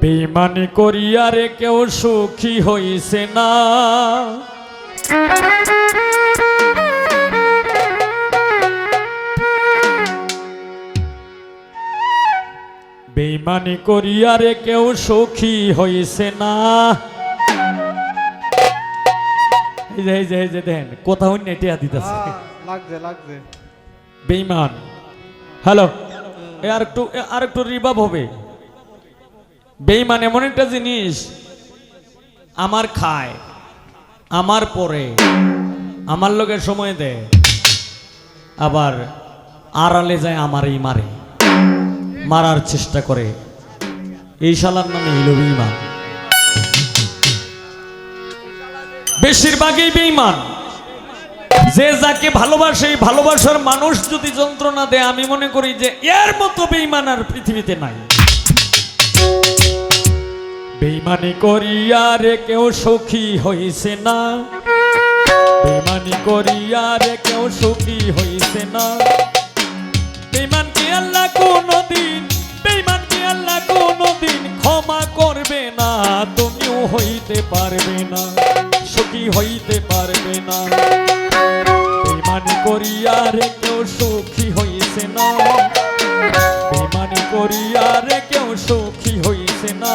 বেঈমানি করিয়া রে কেউ সুখী হইছে না। বেঈমানি করিয়া রে কেউ সুখী হইছে না। এই যে দেন কোথাও নেটিয়া দিতেছে, লাগছে বেঈমান। হ্যালো, আর একটু রিভাব হবে। বেঈমান এমন একটা জিনিস, আমার খায়, আমার পরে, আমার লোকের সময় দেয়, আবার আড়ালে যায় আমারই মারে, মারার চেষ্টা করে। এই শালার নামে হইল বেঈমান। বেশিরভাগই বেঈমান। যে যাকে ভালোবাসে, ভালোবাসার মানুষ যদি যন্ত্রণা দেয়, আমি মনে করি যে এর মতো বেঈমান আর পৃথিবীতে নাই। বেঈমানি করিয়া রে কেউ সুখী হইছে না। বেঈমানি করিয়া রে কেউ সুখী হইছে না। বেঈমানকে আল্লাহ কোনদিন, বেঈমানকে আল্লাহ কোনদিন ক্ষমা করবে না। তুমিও হইতে পারবে না, সুখী হইতে পারবে না। বেঈমানি করিয়া রে কেউ সুখী হইছে না। বেঈমানি করিয়া রে কেউ সুখী হইছে না।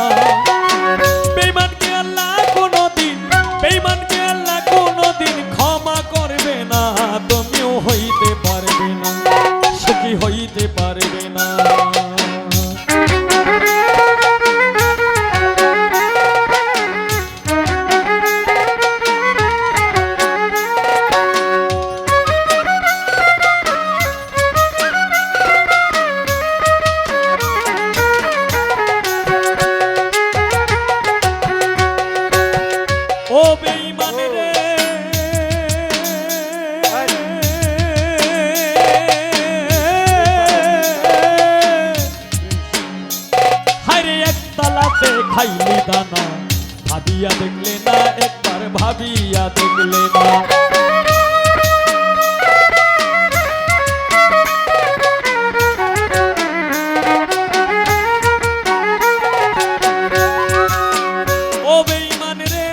বেঈমানকে আল্লাহ কোনদিন, বেঈমানকে আল্লাহ কোনদিন ক্ষমা করবে না। তুমিও হইতে পারবে না, সুখী হইতে পারবে না। ও বেঈমান রে, হায়রে একতলাতে খাইলি দানা, ভাবিয়া দেখলে না, একবার ভাবিয়া দেখলে না। ও বেঈমান রে,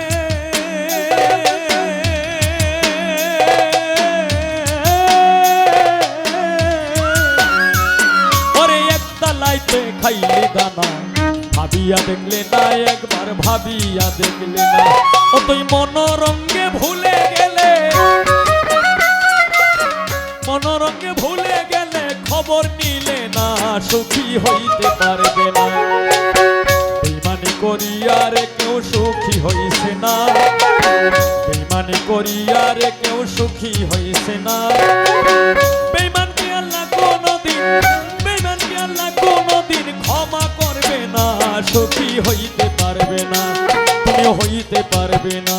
ওরে একতলাইতে খাইলি দানা, ভাবিয়া দেখলে না, একবার ভাবিয়া দেখলে না। ও তুই মনোরঙ্গে ভুলে গেলে, মনোরঙ্গে ভুলে গেলে, খবর নিলে না, সুখী হইতে পারবে না। বেঈমানি করিয়া রে কেউ সুখী হইছে না। বেঈমানি করিয়া রে কেউ সুখী হইছে না। বেঈমানকে আল্লাহ কোনদিন, বেঈমানকে আল্লাহ কোনদিন ক্ষমা করবে না, সুখী হইতে পারবে না, তুমিও হইতে পারবে না।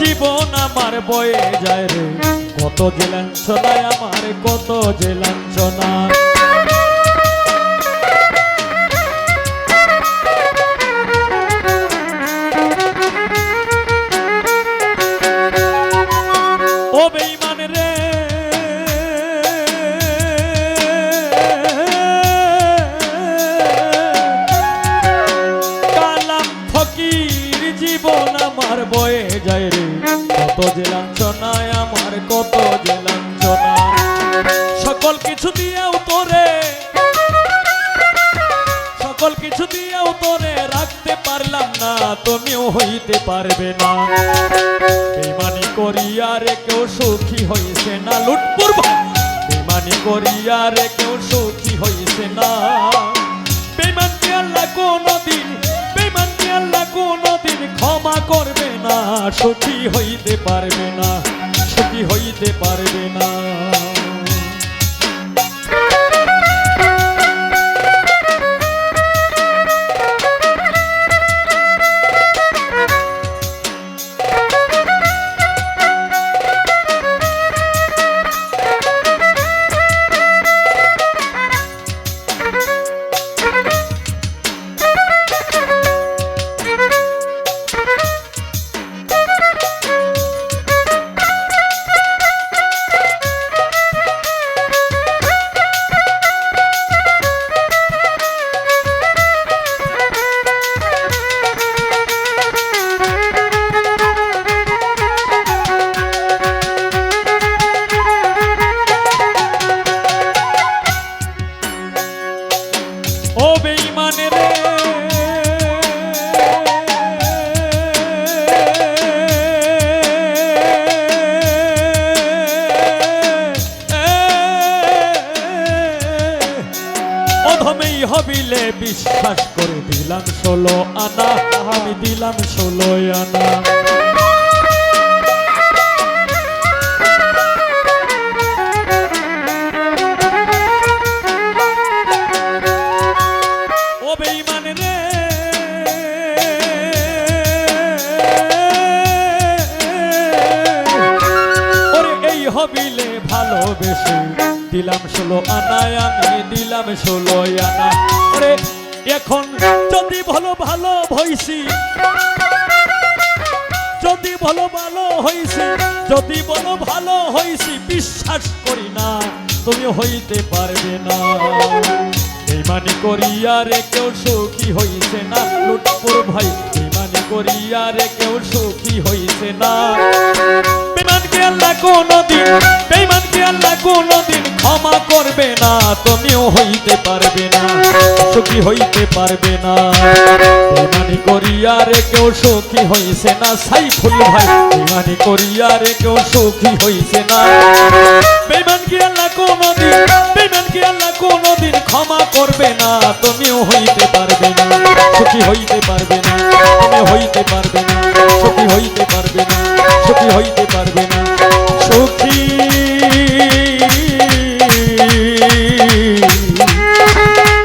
জীবন আমার বয়ে যায় রে, কত যে লাঞ্ছনায় আমার, কত যে লাঞ্ছনা। ও বেঈমান রে, কালাম ফকির জীবন আমার বয়ে যায় রে, কত যে লাঞ্ছনায় আমার, কত যে লাঞ্ছনা। সকল পারবে না। বেইমানি করিয়া রে কেউ সুখী হইছে না, লুটপুর বেইমানি করিয়া রে কেউ সুখী হইছে না। বেইমানকে আল্লাহ কোনদিন, বেইমানকে আল্লাহ কোনদিন ক্ষমা করবে না, সুখী হইতে পারবে না, সুখী হইতে পারবে না। ও বেঈমান রে, অধমেই হবিলে বিশ্বাস করে দিলাম 16 আনা, আমি দিলাম 16 আনা। হবিলে ভালোবেসে দিলাম 16 আনায়, আমি দিলাম 16 আনা। ওরে এখন যদি ভালো ভালো হইছি, যদি ভালো ভালো হইছি, যদি বলো ভালো হইছি, বিশ্বাস করি না তুমি হইতে পারবে না। বেইমানি করিয়া রে কেউ সুখী হইছে না, লুটপুর ভাই বেইমানি করিয়া রে কেউ সুখী হইছে না। বেঈমানকে আল্লাহ কোনদিন, বেঈমানকে আল্লাহ কোনদিন ক্ষমা করবে না, তুমিও হইতে পারবে না, সুখী হইতে পারবে না। বেঈমানি করিয়া রে কেউ সুখী হইছে না, সাইফুল ভাই বেঈমানি করিয়া রে কেউ সুখী হইছে না। বেঈমানকে আল্লাহ কোনদিন, বেঈমানকে আল্লাহ কোনদিন ক্ষমা করবে না, তুমিও হইতে পারবে না, সুখী হইতে পারবে না, তুমি হইতে পারবে না, সুখী হইতে পারবে না, সুখী হইতে পারবে না, সুখী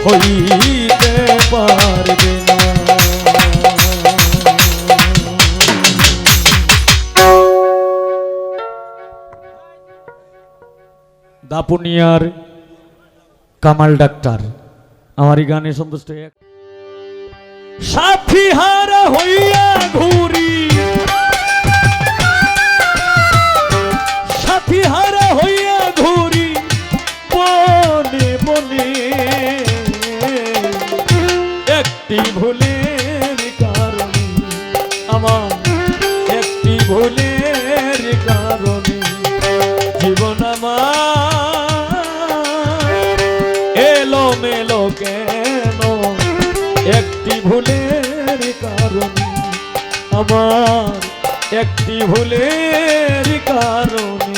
হইতে পারবে না। দাপুনিয়ার কামাল ডাক্তার আমার এই গানে সন্তুষ্ট। সাথী হারা হইয়া ঘুরি, সাথী হারা হইয়া ঘুরি বনে বনে, একটি ভুলের কারণে, আমার একটি ভুলের কারণে জীবন আমার এলো মেলো কেন, একটি ভুলের কারণে, আমার একটি ভুলের কারণে।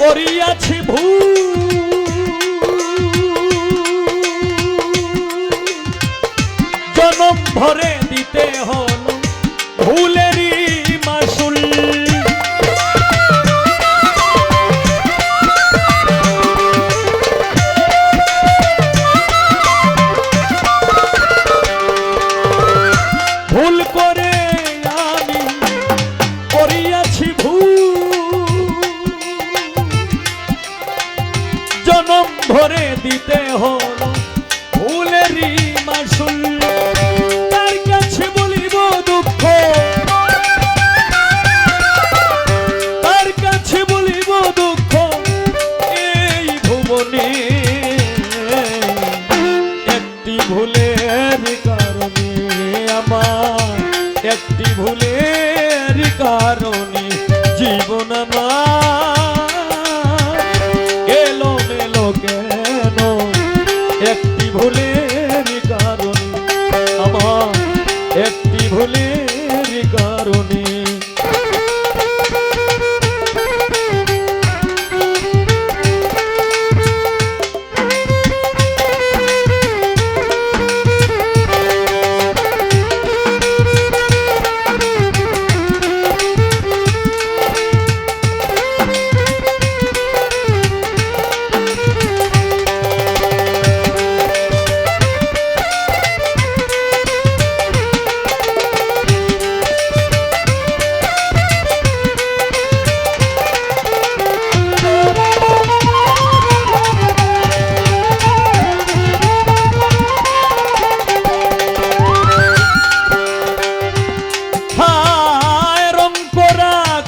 করিয়াছি জনম ভরে দিতে হল ভুলেরই মাসুল। ভুল করে আমি করিয়াছি জনম ভরে দিতে হলো ভুলেরই মাসুল। একটি ভুলের কারণে জীবন আমার এলোমেলো কেন, একটি ভুলের কারণে আমার, একটি ভুলের কারণে।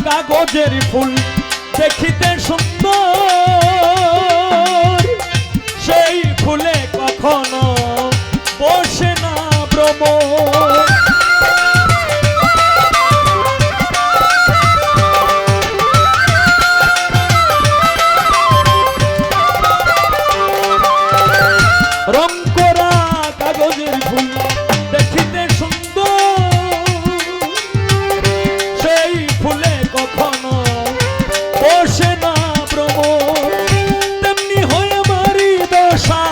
কাগজের ফুল দেখিতে সুন্দর, সেই ফুলে কখনো বসে না ভ্রমর। রং করা কাগজের ফুল দেখিতে সুন্দর, সেই ফুলে কখনো বসে না ভ্রমর। তেমনি হয় আমারই দশা,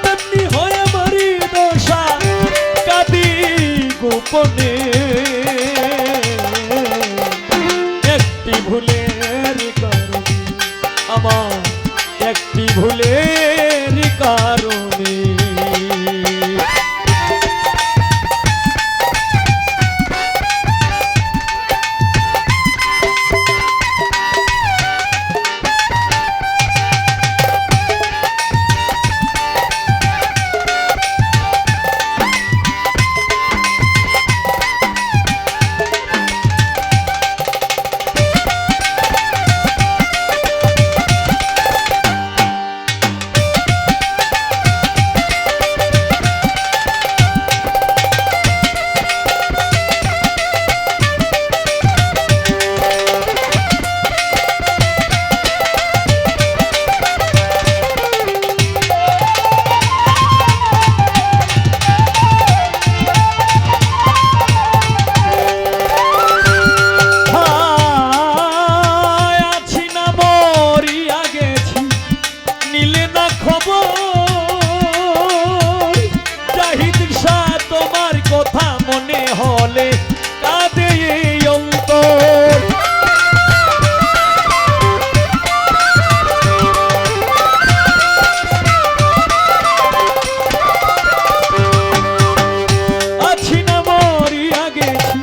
তেমনি হয় আমারই দশা, কাঁদি গোপনে একটি ভুলের কারণে আমার, একটি ভুলের কারণে। মনে হলে কাঁদে অন্তর, আছি না মরিয়া গেছি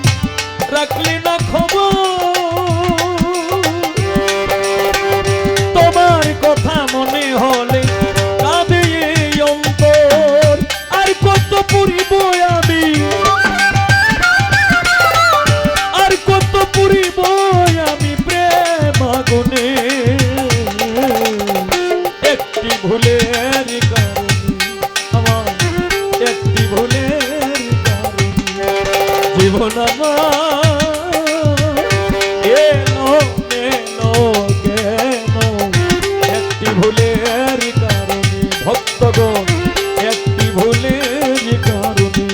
রাখলে না খবর, তোমার কথা মনে হলে কাঁদে অন্তর। আর কত পুরিব আমি, আর কত পুরিব আমি প্রেম আগুনে, একটি ভুলের কারণে আমার, একটি ভুলের কারণে জীবন আমার এলো মেলো কেন, একটি ভুলের কারণে ভক্তগণ, একটি ভুলের কারণে।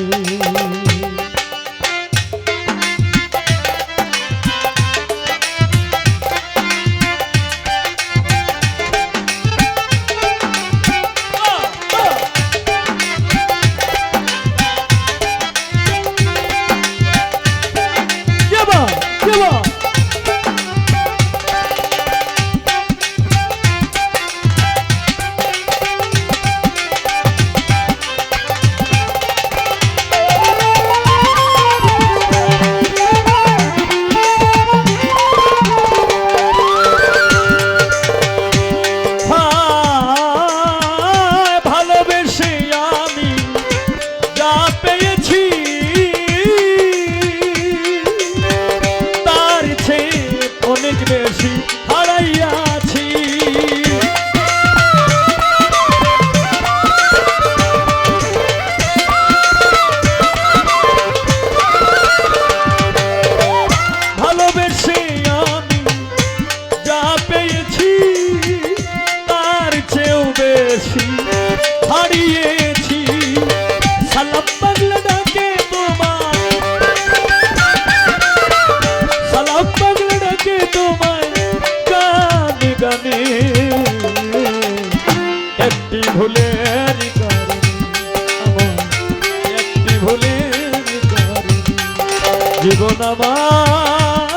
জীবন আমার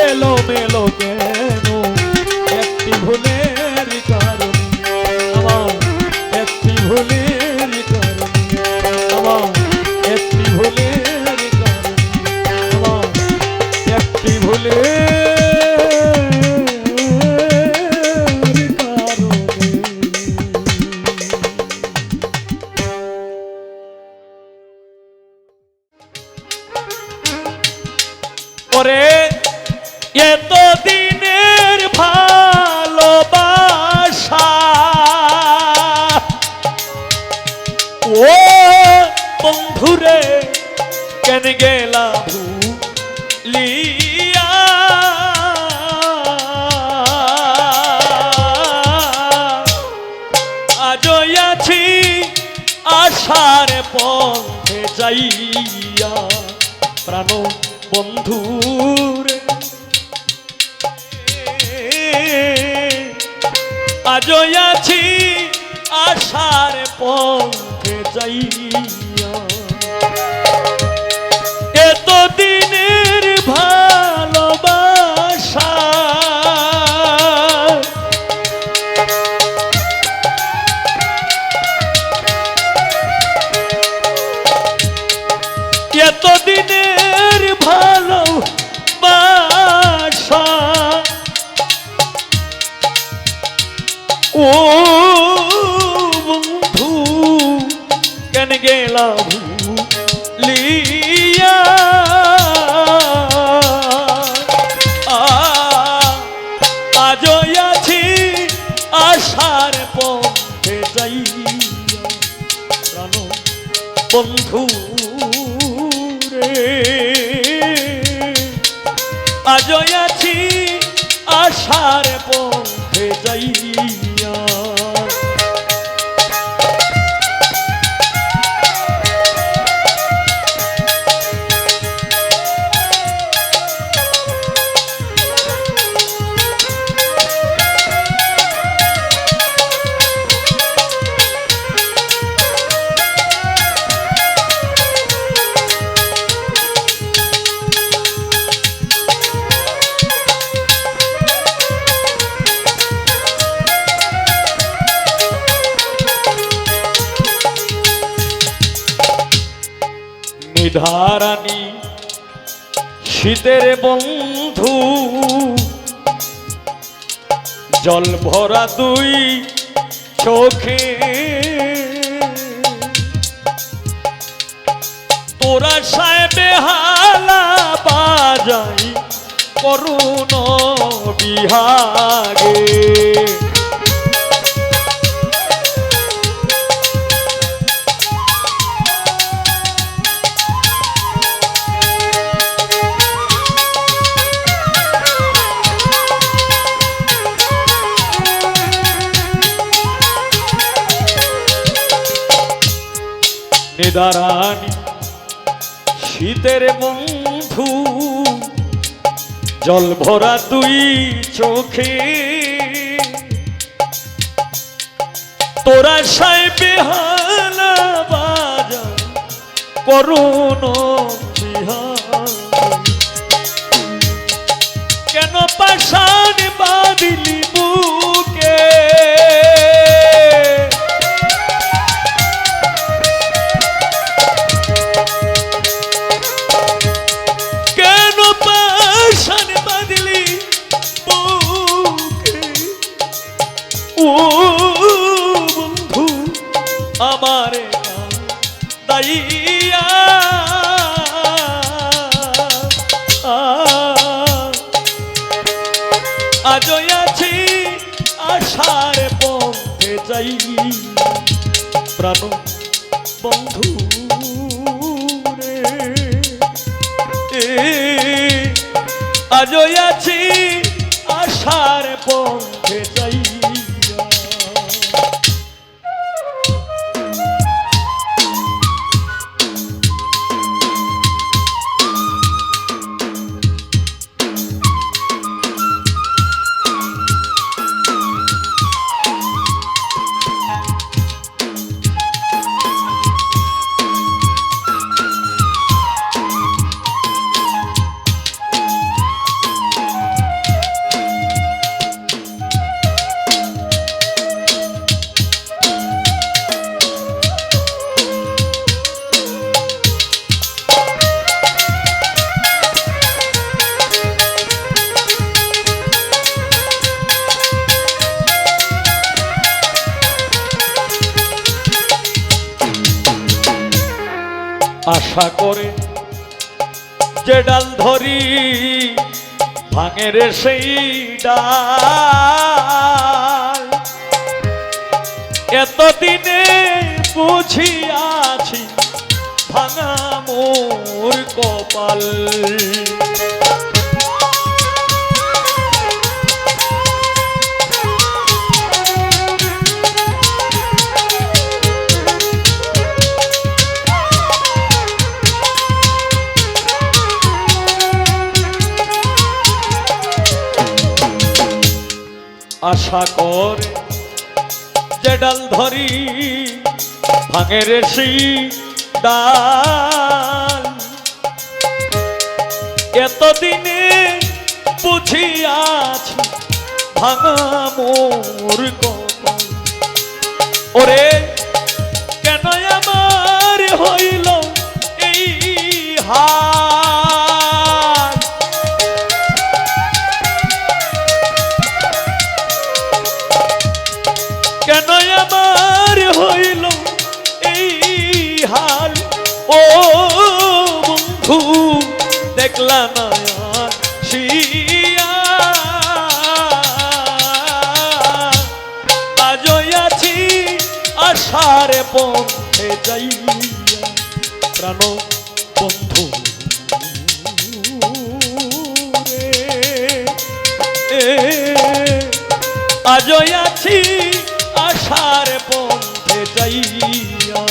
এলো মেলো কেন একটি ভুলের কারণে আমার একটি ভুলের কারণে আমার একটি ভুলের কারণে আমার একটি ভুলের ওরে এত দিনের ভালোবাসা ও বন্ধুরে কেন গেলা ভুলিয়া আজও আছি আশার পথে যাইয়া প্রাণ বন্ধুরে আজও আছি আশার পথে যাইয়া এতদিনের ভালোবাসা এতদিনের ভালোবাসা ও বন্ধু কেন গেলা ভুলিয়া আজও আছি আশার পথে যাইয়া প্রাণ বন্ধু আজও আছি আশার পথে যাইয়া নিধারানি শীতের বন্ধু জল ভরা দুই চোখে তোরা সাহেবে হালা বাজাই করুণ বিহাগে নিদারানি শীতের বন্ধু জল ভরা দুই চোখে তোরা সাইবে হালা বাজা করুণ বিহার কেন পাশান বাঁধিলি বুকে বন্ধু আমারে দাইয়া আজও আছি আশার পথে যাই প্রাণ বন্ধু রে আজও আছি আশার পথে যাই আশা করে যে ডাল ধরি ভাঙে রে সেই ডাল এতদিনে বুঝিয়াছি ভাঙা মোর কপাল আশা করে যে ডাল ধরি ভাঙে রে সেই ডাল এতদিনে বুঝিয়াছি ভাঙা মোর কপাল ওরে কেন আমার হইল এই হাল কেন আমার হইল এই হাল ও বন্ধু দেখলা না শিয়া আজই আছি আশার পথে যাইয়া প্রাণ বন্ধু আজই আছি আশার পথে যাইয়া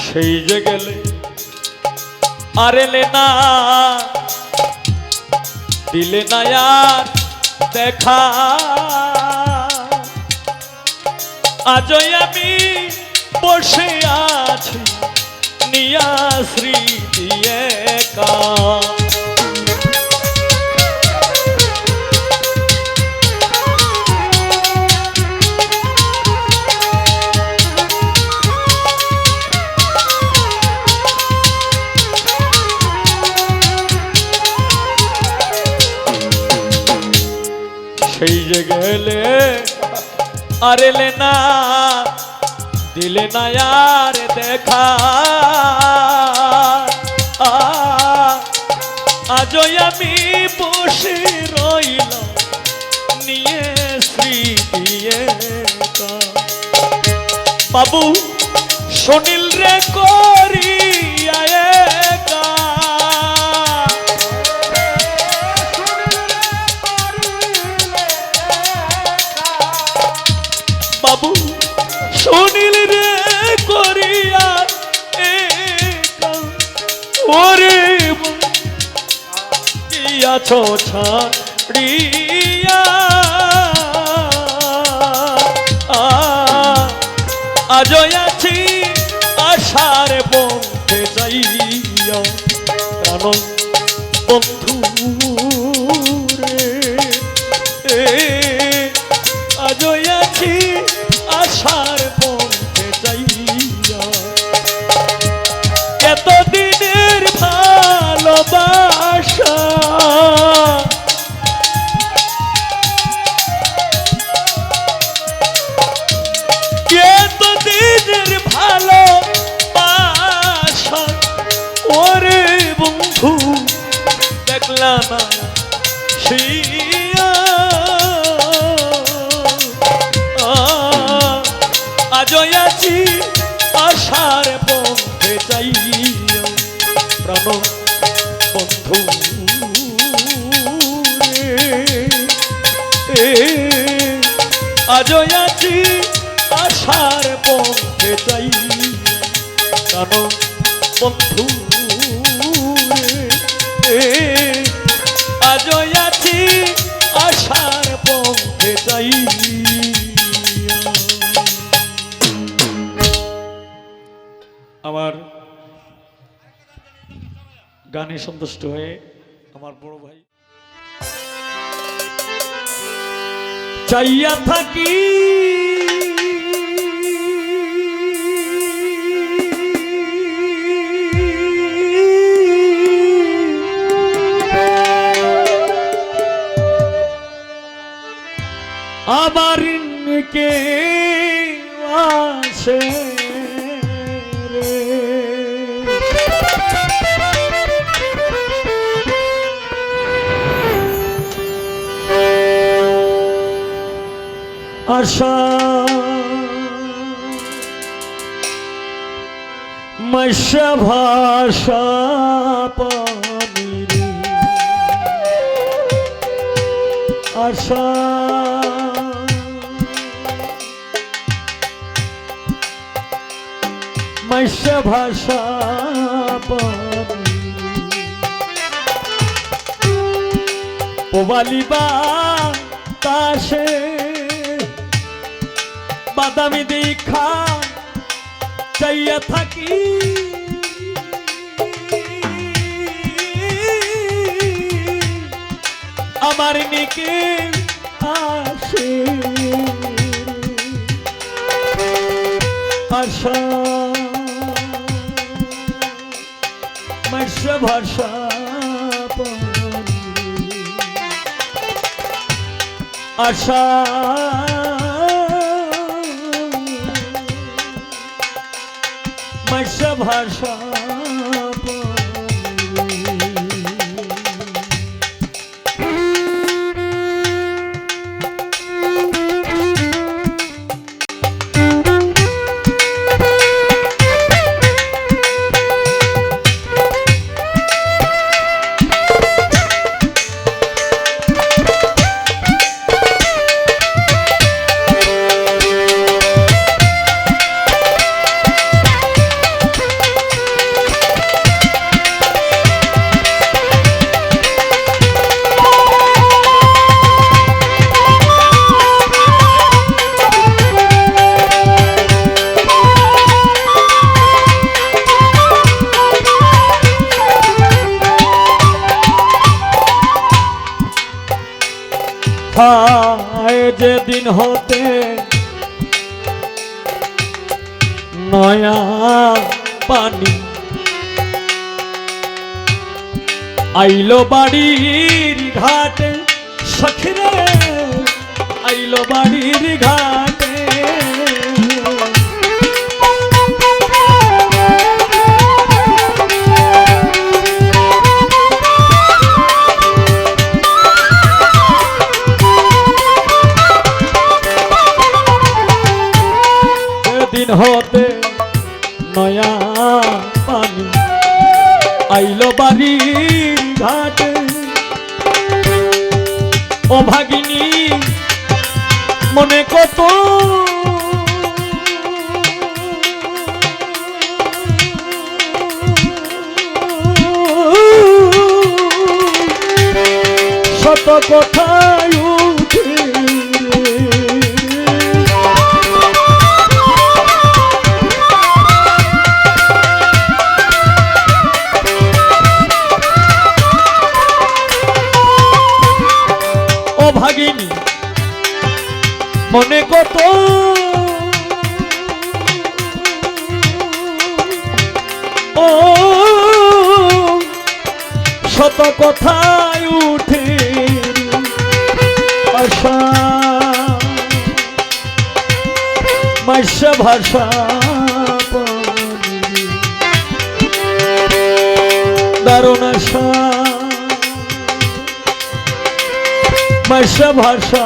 সেই যে গেলে আর এলে না দিলে না আর দেখা আজই আমি বসে আছি নিয়া স্মৃতি একা সেই যে গেলে আর এলে না দিলে না আর দেখা আজই আমি বসে রইলাম নিয়ে স্মৃতি একা বাবু সুনীল রে করিয়া একা বাবু সুনীল রে করিয়া একা ওরে আছো ছাড়িয়া আজই আছি আশার পথে যাইয়া প্রাণ বন্ধু রে আজই আছি আশার পথে যাইয়া এতদিনের ভালোবাসা এতদিনের ভালোবাসা ওরে বন্ধু দেখলা না শিয়া আজই আছি আশার পথে যাইয়া প্রাণ বন্ধু আজই আছি আশার পথে যাইয়া প্রাণ বন্ধু আজই আছি আশার পথে যাইয়া গানে সন্তুষ্ট হয়ে আমার বড় ভাই চাইয়া থাকি আবার কে আসে রে আশা মৎস্য ভাষা পানি আশা মৎস্য ভাষা পানি পোবালিবা তাসে বাদামি দেখা চাইয়া থাকি আমার নিকে আসে আশা মৎস্য ভাষা আশা মৎস্য ভাষা যেদিন হতে নয়া পানি আইলো বাড়ির ঘাটে সখিরে আইলো বাড়ির ঘাটে হতে নয়া পানি আইলো বাড়ির ঘাটে ও ভাগিনী মনে কত শত কথায় উঠে ভাগিনী মনে কত ও শত কথায় উঠে আশা মৎস্য ভাষা দারুণ আশা মৎস্য ভাষা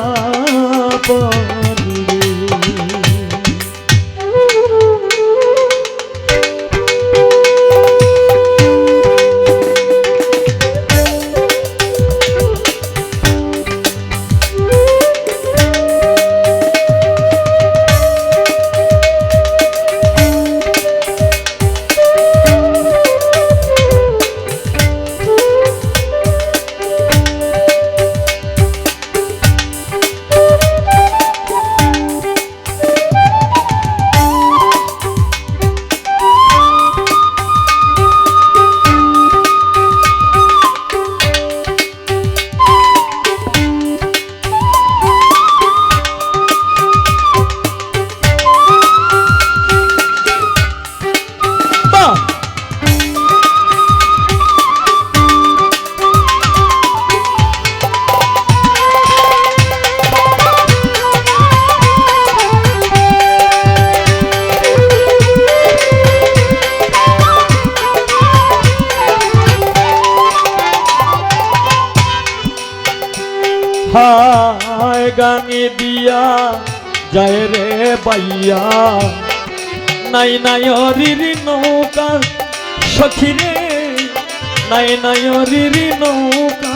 হায় গাঙে দিয়া যায় রে বাইয়া নাই নাই অরির নৌকা সখী রে নাই নাই অরির নৌকা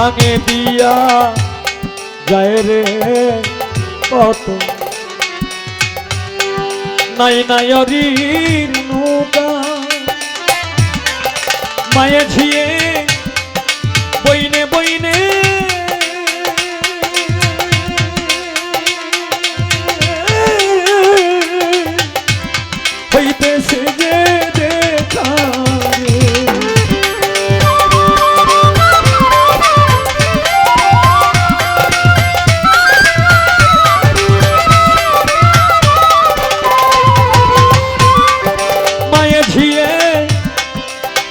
গাঙে দিয়া যায় রে কত নাই নাই অরির নৌকা মায়ে ঝিয়ে বইনে বইনে হইতেছে যে দেখা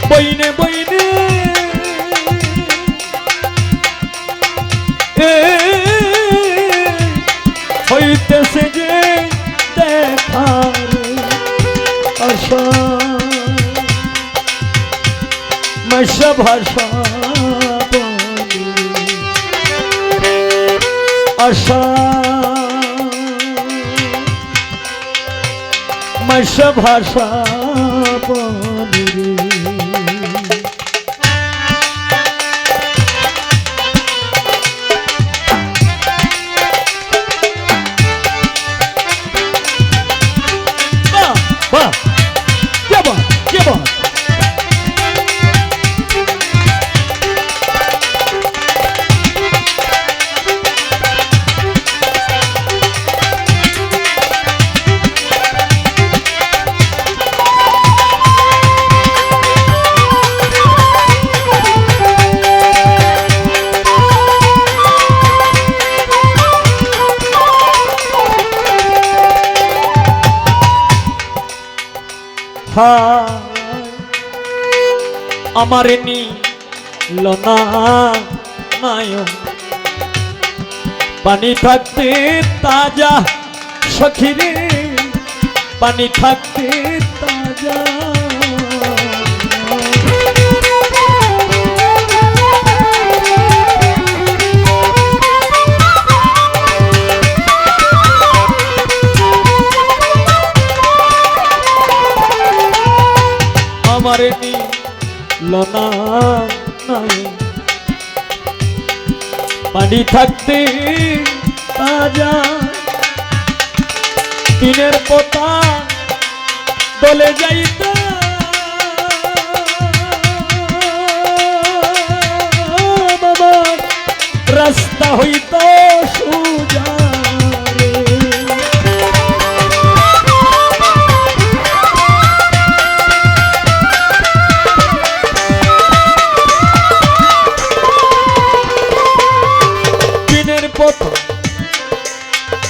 বইনে বইনে হইতেছে যে দেখার আশা মাসা ভাষা আশা মাসা ভাষা পানি আমার নীল নয়ন পানি থাকতে তাজা সখী রে পানি থাকতে তাজা আমার লনা নাই পানি থাকতে তাজা দিনের পোতা দলে যাইতা বাবা রাস্তা হইত সুজা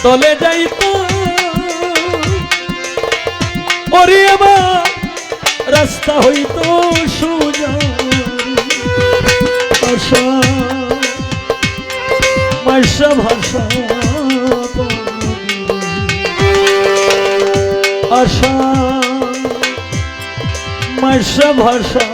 তলে যাইত ওরে আমার রাস্তা হইত সুজা আশা মাসা ভাষা আশা মাসা ভাষা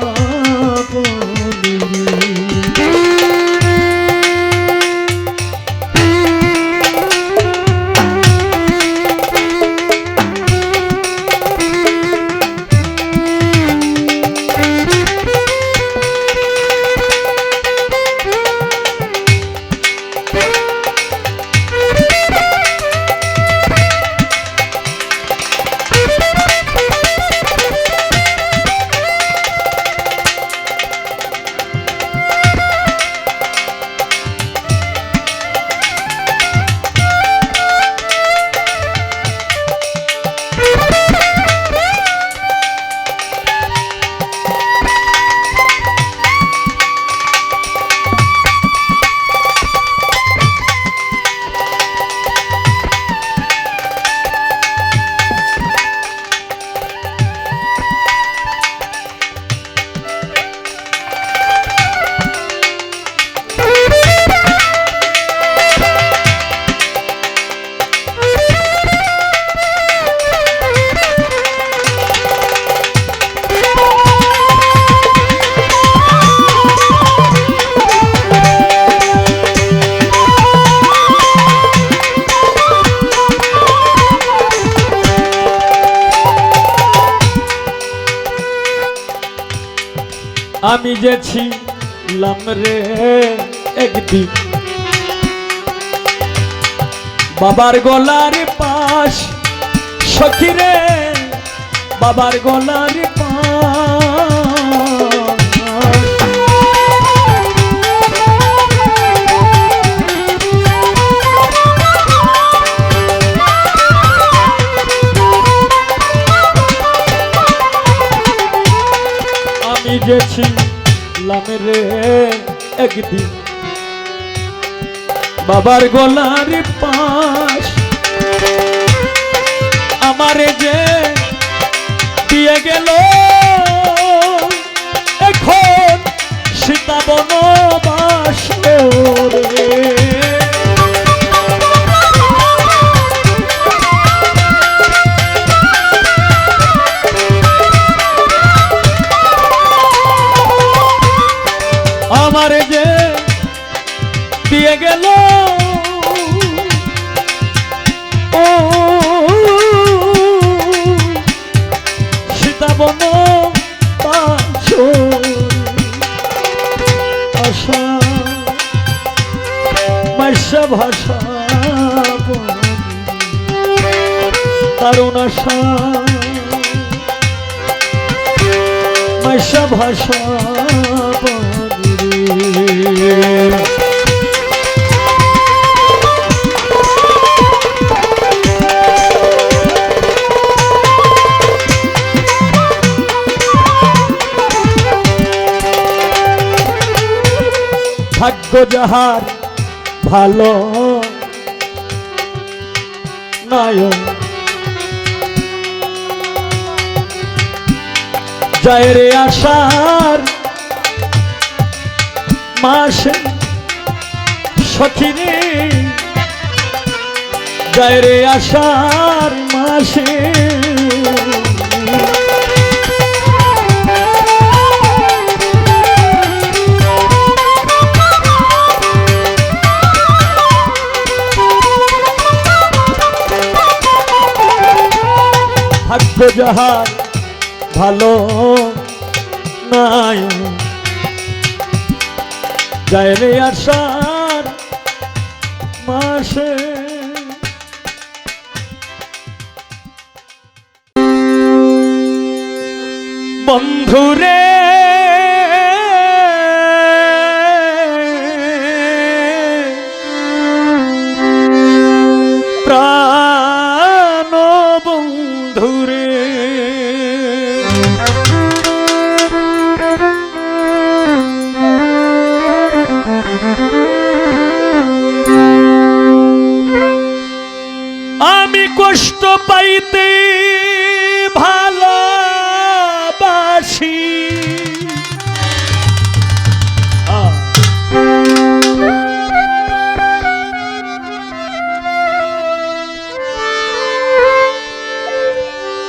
আমি যে ছিলাম রে একদিন বাবার গলার পাশ, সখী রে বাবার গলার পাশ। আমি যে ছিলাম রে একদিন বাবার গলার পাশ, আমারে যে দিয়ে গেল এখন সীতা বনবাস রে। আমারে যে দিয়ে গেল ও সীতা বনবাস, আশা মাইশা ভাষা তারুণ আশা মাইশা ভাষা ভাগ্য যাহার ভালো নয় যায় রে আশার মাসে, সখী রে যায় রে আশার মাসে। ভাগ্য যাহার ভালো নাই যায় রে আশার মাসে। বন্ধুরে প্রাণ বন্ধুরে আমি কষ্ট পাইতে ভালোবাসি,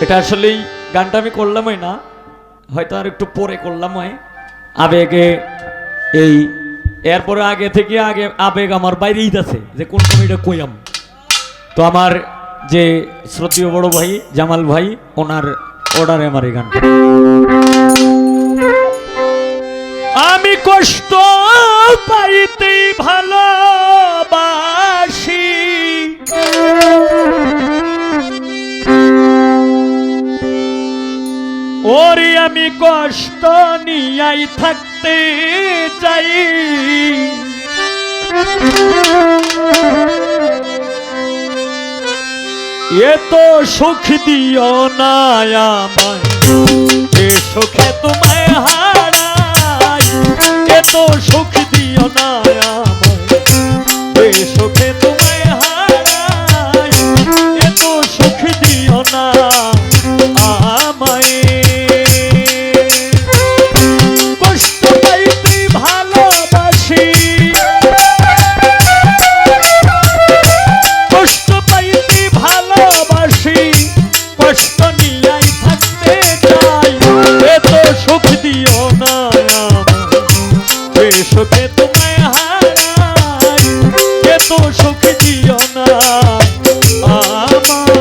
এটা আসলেই গানটা আমি করলামই না, হয়তো আর একটু পরে করলাম হয় আবেগে। এই এরপরে আগে থেকে আগে আবেগ আমার বাইরেই আছে যে কোন এটা কইয়াম। তো আমার যে শ্রদ্ধেয় বড় ভাই জামাল ভাই, ওনার অর্ডারে আমার এই গানটা। আমি কষ্ট পাইতে ভালোবাসি, ওরে আমি কষ্ট নিয়াই থাকতে চাই। এত সুখ দিও না আমায়, এ সুখে তোমায় হারাই। এত সুখ দিও না আমায়, এ সুখে তোমায় হারাই। এত সুখ দিও না আমায়, কষ্ট পাইতে ভালোবাসি। কষ্ট পাইতে ভালোবাসি, কষ্ট নিয়াই থাকতে চাই। এত সুখ দিও না আমায়, এ সুখে তোমায় হারাই। এত সুখ দিও না আমায়।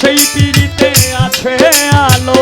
সেই পিড়িতে আছে আলো।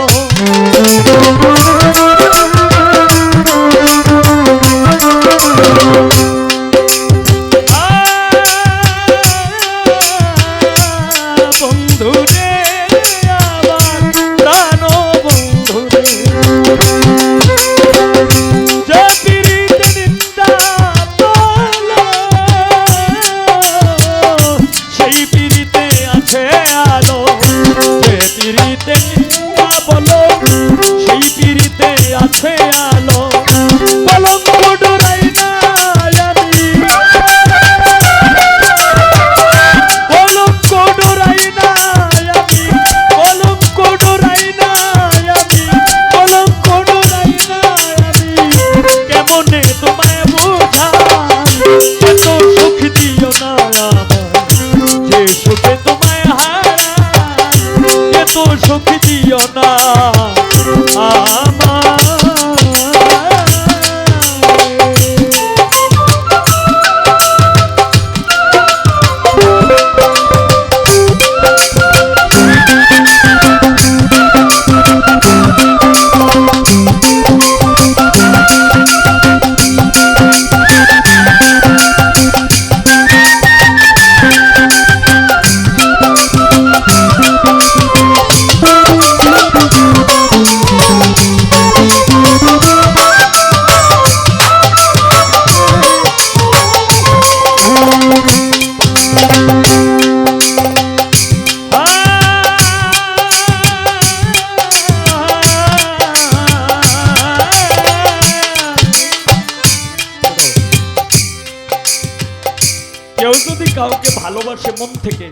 কেউ যদি কাউকে ভালোবাসে মন থেকে,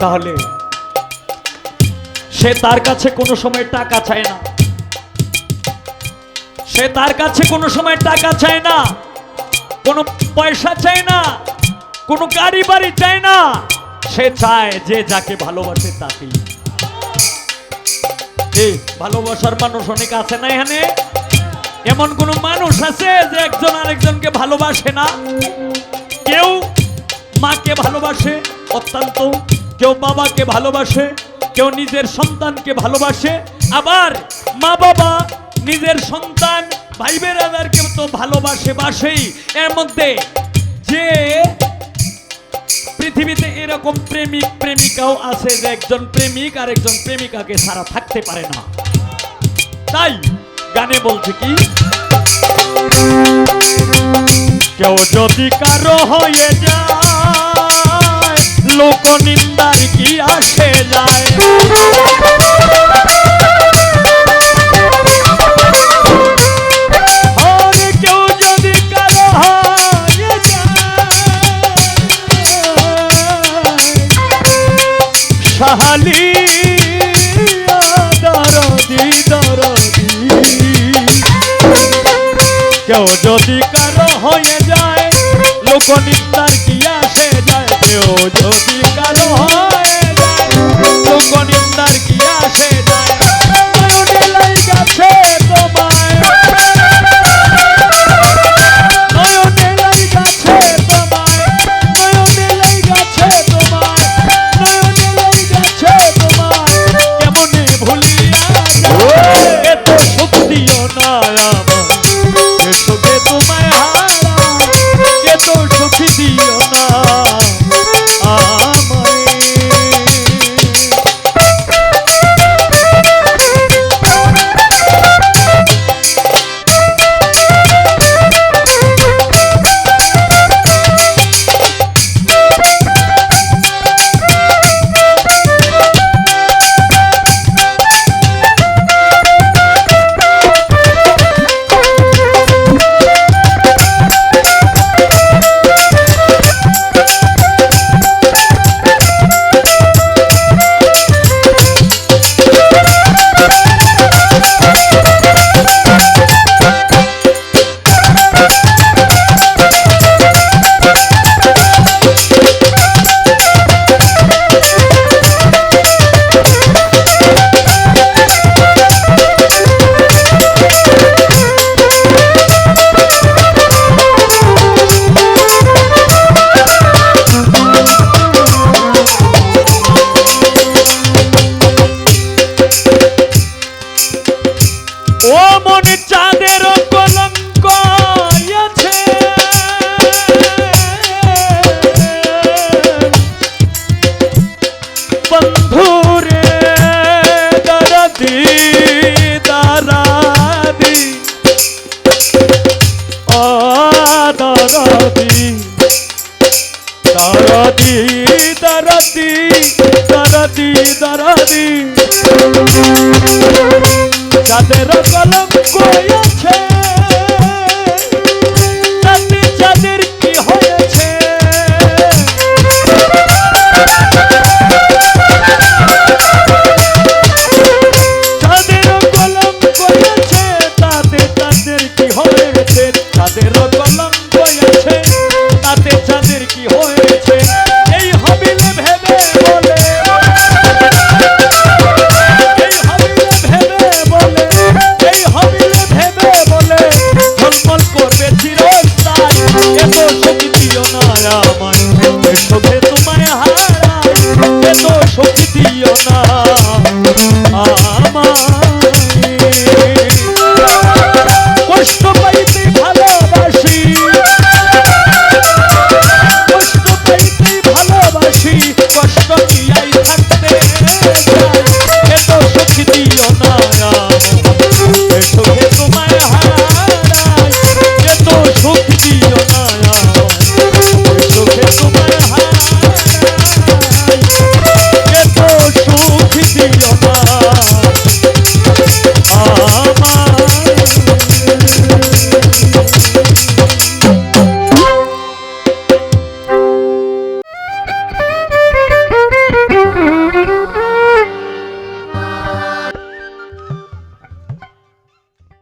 তাহলে সে তার কাছে কোনো সময় টাকা চায় না, সে তার কাছে কোনো সময় টাকা চায় না, কোনো পয়সা চায় না, কোনো গাড়ি বাড়ি চায় না। সে চায় যে যাকে ভালোবাসে তাকেই। এই ভালোবাসার মানুষ অনেক আছে না এখানে? এমন কোন মানুষ আছে যে একজন আরেকজনকে ভালোবাসে না? কেউ মাকে ভালোবাসে অত্যন্ত, কেউ বাবাকে ভালোবাসে, কেউ নিজের সন্তানকে ভালোবাসে, আবার মা বাবা নিজের সন্তান ভাই বেরাদারকে তো ভালোবাসে বাসেই। এর মধ্যে যে পৃথিবীতে এরকম প্রেমিক প্রেমিকাও আছে যে একজন প্রেমিক আর একজন প্রেমিকাকে ছাড়া থাকতে পারে না। তাই গানে বলছে কি, কেউ যদি কারো হয়ে যায় লোক নিন্দার কি আসে যায়। কেউ যদি কারো হয়ে যায় সাহালি দরদি দরদি, কেউ যদি কারো হয়ে যায় লোক নিন্দার কি আসে যায়। কেউ যদি কারো হয়ে যায় লোক নিন্দার কি আসে যায়। নয়নে লাইগাছে তোমায়, নয়নে লাইগাছে তোমায়, নয়নে লাইগাছে তোমায়, নয়নে লাইগাছে তোমায়, কেমনে ভুলিয়া যায়। এত সুখ দিও না আমায়, সুখে তোমায় হারাই, এত সুখী দিও না আমায়। এমন চাঁদের কলঙ্ক আছে বন্ধুরে দরদি দরদি ও দরদি দরদি দরদি দরদি দরদি চাঁদের কলঙ্ক আছে চাঁদি চাঁদের কি হয়েছে চাঁদের কলঙ্ক আছে তাতে চাঁদের কি হয়েছে চাঁদের কলঙ্ক আছে তাতে চাঁদের কি হয়েছে এই হবিলে ভেবে বলে এই হবিলে ভেবে বলে এই হবিলে ভেবে বলে ঝলমল করবে চিরস্থায়ী এত শক্তি দিও না আমায় শোভে তোমায় হারাই এত শক্তি দিও না